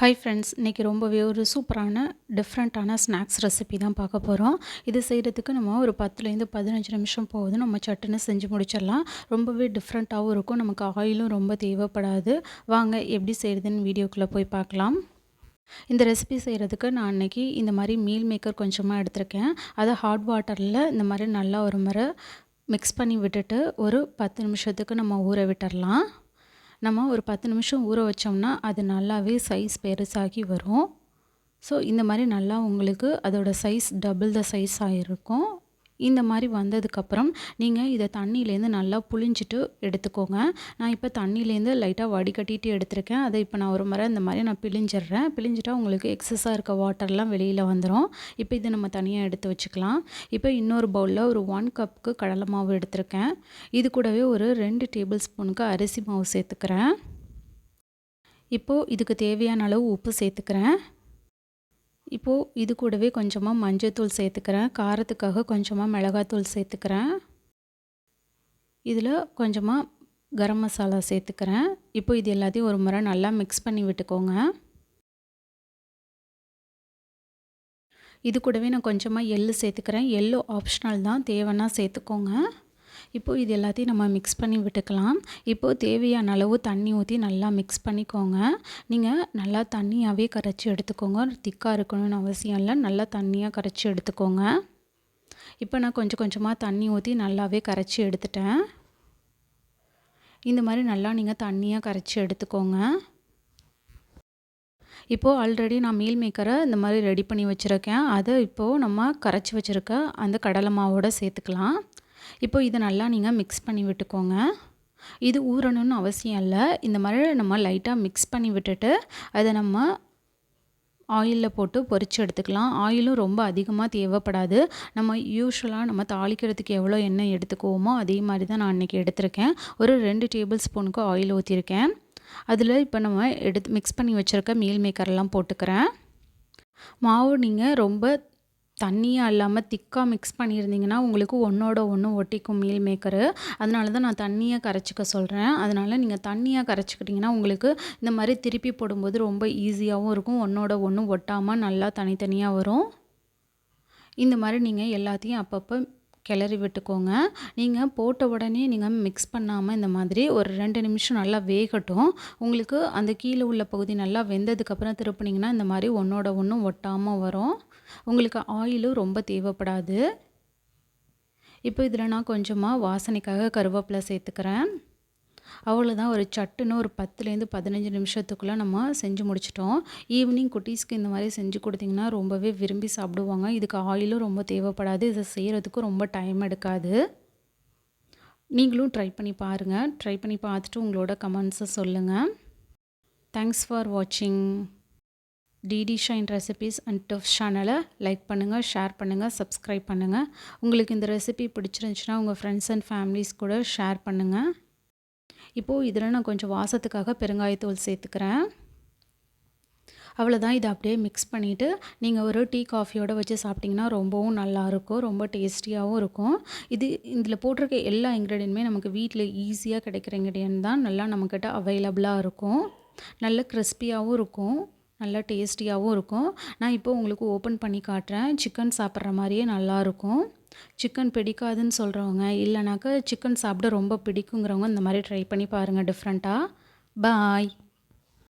Hi friends, இன்றைக்கி ரொம்பவே ஒரு சூப்பரான டிஃப்ரெண்ட்டான ஸ்நாக்ஸ் ரெசிபி தான் பார்க்க போகிறோம். இது செய்கிறதுக்கு நம்ம ஒரு 10லேருந்து 15 நிமிஷம் போகுது, நம்ம சட்டுன்னு செஞ்சு முடிச்சிடலாம். ரொம்பவே டிஃப்ரெண்ட்டாகவும் இருக்கும், நமக்கு ஆயிலும் ரொம்ப தேவைப்படாது. வாங்க எப்படி செய்கிறதுன்னு வீடியோக்குள்ளே போய் பார்க்கலாம். இந்த ரெசிபி செய்கிறதுக்கு நான் அன்றைக்கி இந்த மாதிரி மீல் மேக்கர் கொஞ்சமாக எடுத்திருக்கேன். அதை ஹாட் வாட்டரில் இந்த மாதிரி நல்லா ஒரு முறை மிக்ஸ் பண்ணி விட்டுட்டு ஒரு 10 நிமிஷத்துக்கு நம்ம ஊற விட்டுடலாம். நம்ம ஒரு 10 நிமிஷம் ஊற வச்சோம்னா அது நல்லாவே சைஸ் பெருசாகி வரும். ஸோ இந்த மாதிரி நல்லா உங்களுக்கு அதோட சைஸ் டபுள் த சைஸ் ஆகிருக்கும். இந்த மாதிரி வந்ததுக்கப்புறம் நீங்கள் இதை தண்ணியிலேருந்து நல்லா புழிஞ்சிட்டு எடுத்துக்கோங்க. நான் இப்போ தண்ணியிலேருந்து லைட்டாக வடிகட்டிட்டு எடுத்திருக்கேன். அதை இப்போ நான் ஒரு முறை இந்த மாதிரி நான் பிழிஞ்சிடுறேன். பிழிஞ்சிட்டா உங்களுக்கு எக்ஸஸாக இருக்க வாட்டர்லாம் வெளியில் வந்துடும். இப்போ இதை நம்ம தனியாக எடுத்து வச்சுக்கலாம். இப்போ இன்னொரு பவுலில் ஒரு 1 கப்புக்கு கடலை மாவு எடுத்திருக்கேன். இது கூடவே ஒரு 2 டேபிள் ஸ்பூனுக்கு அரிசி மாவு சேர்த்துக்கிறேன். இப்போது இதுக்கு தேவையான அளவு உப்பு சேர்த்துக்கிறேன். இப்போது இது கூடவே கொஞ்சமாக மஞ்சள்தூள் சேர்த்துக்கிறேன். காரத்துக்காக கொஞ்சமாக மிளகாத்தூள் சேர்த்துக்கிறேன். இதில் கொஞ்சமாக கரம் மசாலா சேர்த்துக்கிறேன். இப்போ இது எல்லாத்தையும் ஒரு முறை நல்லா மிக்ஸ் பண்ணி விட்டுக்கோங்க. இது கூடவே நான் கொஞ்சமாக எள்ளு சேர்த்துக்கிறேன். எள்ளு ஆப்ஷனல் தான், தேவைன்னா சேர்த்துக்கோங்க. இப்போது இது எல்லாத்தையும் நம்ம மிக்ஸ் பண்ணி விட்டுக்கலாம். இப்போது தேவையான அளவு தண்ணி ஊற்றி நல்லா மிக்ஸ் பண்ணிக்கோங்க. நீங்கள் நல்லா தண்ணியாகவே கரைச்சி எடுத்துக்கோங்க. திக்காக இருக்கணும்னு அவசியம் இல்லை, நல்லா தண்ணியாக கரைச்சி எடுத்துக்கோங்க. இப்போ நான் கொஞ்சம் கொஞ்சமாக தண்ணி ஊற்றி நல்லாவே கரைச்சி எடுத்துட்டேன். இந்த மாதிரி நல்லா நீங்கள் தண்ணியாக கரைச்சி எடுத்துக்கோங்க. இப்போது ஆல்ரெடி நான் மீல் மேக்கரை இந்த மாதிரி ரெடி பண்ணி வச்சுருக்கேன். அதை இப்போது நம்ம கரைச்சி வச்சுருக்க அந்த கடலை மாவோடு சேர்த்துக்கலாம். இப்போ இதை நல்லா நீங்கள் மிக்ஸ் பண்ணி விட்டுக்கோங்க. இது ஊறணும்னு அவசியம் இல்லை. இந்த மாதிரி நம்ம லைட்டாக மிக்ஸ் பண்ணி விட்டுட்டு அதை நம்ம ஆயிலில் போட்டு பொரித்து எடுத்துக்கலாம். ஆயிலும் ரொம்ப அதிகமாக தேவைப்படாது. நம்ம யூஸ்வலாக நம்ம தாளிக்கிறதுக்கு எவ்வளோ எண்ணெய் எடுத்துக்குவோமோ அதே மாதிரி தான் நான் இன்றைக்கி எடுத்திருக்கேன். ஒரு 2 டேபிள் ஸ்பூனுக்கு ஆயில் ஊற்றிருக்கேன். அதில் இப்போ நம்ம மிக்ஸ் பண்ணி வச்சுருக்க மீல் மேக்கர்லாம் போட்டுக்கிறேன். மாவு நீங்கள் ரொம்ப தண்ணியாக இல்லாமல் திக்காக மிக்ஸ் பண்ணியிருந்தீங்கன்னா உங்களுக்கு ஒன்றோட ஒன்று ஒட்டிக்கும் மீல் மேக்கரு. அதனால தான் நான் தண்ணியாக கரைச்சிக்க சொல்கிறேன். அதனால் நீங்கள் தண்ணியாக கரைச்சிக்கிட்டிங்கன்னா உங்களுக்கு இந்த மாதிரி திருப்பி போடும்போது ரொம்ப ஈஸியாகவும் இருக்கும். ஒன்றோட ஒன்று ஒட்டாமல் நல்லா தனித்தனியாக வரும். இந்த மாதிரி நீங்கள் எல்லாத்தையும் அப்பப்போ கிளறி விட்டுக்கோங்க. நீங்கள் போட்ட உடனே நீங்கள் மிக்ஸ் பண்ணாமல் இந்த மாதிரி ஒரு 2 நிமிஷம் நல்லா வேகட்டும். உங்களுக்கு அந்த கீழே உள்ள பகுதி நல்லா வெந்ததுக்கப்புறம் திருப்பினீங்கன்னா இந்த மாதிரி ஒன்றோட ஒன்று ஒட்டாமல் வரும். உங்களுக்கு ஆயிலும் ரொம்ப தேவைப்படாது. இப்போ இதில் நான் கொஞ்சமாக வாசனைக்காக கருவேப்பிலை சேர்த்துக்கிறேன். அவ்வளோதான், ஒரு சட்டுன்னு ஒரு 10லேருந்து 15 நிமிஷத்துக்குள்ளே நம்ம செஞ்சு முடிச்சிட்டோம். ஈவினிங் குட்டீஸ்க்கு இந்த மாதிரி செஞ்சு கொடுத்திங்கன்னா ரொம்பவே விரும்பி சாப்பிடுவாங்க. இதுக்கு ஆயிலும் ரொம்ப தேவைப்படாது. இதை செய்கிறதுக்கு ரொம்ப டைம் எடுக்காது. நீங்களும் ட்ரை பண்ணி பாருங்கள். ட்ரை பண்ணி பார்த்துட்டு உங்களோட கமெண்ட்ஸை சொல்லுங்கள். தேங்க்ஸ் ஃபார் வாட்சிங். DD shine recipes and tips சேனலை லைக் பண்ணுங்கள், ஷேர் பண்ணுங்கள், சப்ஸ்கிரைப் பண்ணுங்கள். உங்களுக்கு இந்த ரெசிபி பிடிச்சிருந்துச்சுன்னா உங்கள் ஃப்ரெண்ட்ஸ் அண்ட் ஃபேமிலிஸ் கூட ஷேர் பண்ணுங்கள். இப்போது இதில் நான் கொஞ்சம் வாசத்துக்காக பெருங்காயத்தூள் சேர்த்துக்கிறேன். அவ்வளோதான், இதை அப்படியே மிக்ஸ் பண்ணிவிட்டு நீங்கள் ஒரு டீ காஃபியோடு வச்சு சாப்பிட்டிங்கன்னா ரொம்பவும் நல்லாயிருக்கும், ரொம்ப டேஸ்டியாகவும் இருக்கும். இதில் போட்டிருக்க எல்லா இன்க்ரீடியன்ட்டுமே நமக்கு வீட்டில் ஈஸியாக கிடைக்கிற இன்க்ரீடியன்ட் தான். நல்லா நம்மக்கிட்ட அவைலபிளாக இருக்கும். நல்ல கிறிஸ்பியாகவும் இருக்கும், நல்லா டேஸ்டியாகவும் இருக்கும். நான் இப்போ உங்களுக்கு ஓப்பன் பண்ணி காட்டுறேன். சிக்கன் சாப்பிட்ற மாதிரியே நல்லாயிருக்கும். சிக்கன் பிடிக்காதுன்னு சொல்கிறவங்க, இல்லைனாக்கா சிக்கன் சாப்பிட ரொம்ப பிடிக்குங்கிறவங்க இந்த மாதிரி ட்ரை பண்ணி பாருங்கள் டிஃப்ரெண்ட்டாக. பாய்.